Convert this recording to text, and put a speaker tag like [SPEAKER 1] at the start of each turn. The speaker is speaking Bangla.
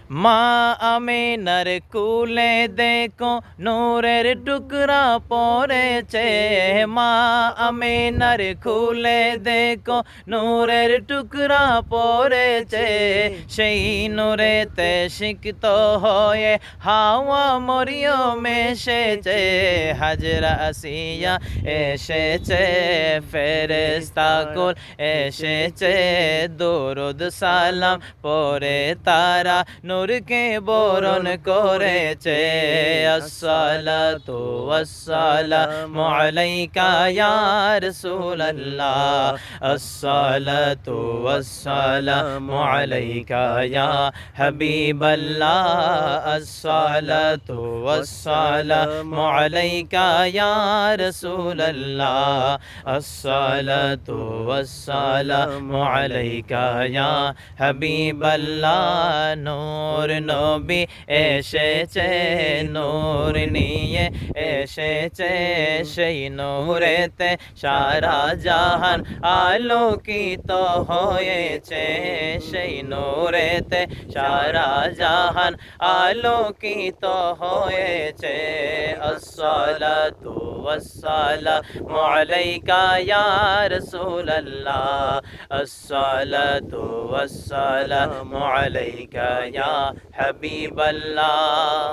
[SPEAKER 1] মা আমিনার কুলে দেখো নূরের টুকরা পড়েছে। মা আমিনার কুলে দেখো নূরের টুকরা পড়েছে। সেই নূরেতে সিক্ত হয়ে হাওয়া মরিয়ম এসেছে। হাজরা আসিয়া এসেছে, ফেরেশতা কুল এসেছে। দরুদ সালাম পড়ে তারা নূরকে বরণ করেছে। আসসালাতু ওয়াসসালামু আলাইকা ইয়া রাসূলুল্লাহ। আসসালাতু ওয়াসসালামু আলাইকা ইয়া হাবিবাল্লাহ। আসসালাতু ওয়াসসালামু আলাইকা ইয়া রাসূলুল্লাহ। আসসালাতু ওয়াসসালামু আলাইকা ইয়া হাবিবাল্লাহ। নূর নবী এসেছে, নূর নিয়ে এসেছে। সেই নূরেতে সারা জাহান আলোকিত হয়েছে। সেই নূরেতে সারা জাহান আলোকিত হয়েছে। আসসালাতু ওয়াসসালামু আলাইকা ইয়া রাসূলুল্লাহ। আসসালাতু ওয়াসসালামু আলাইকা ইয়া হাবিবাল্লাহ।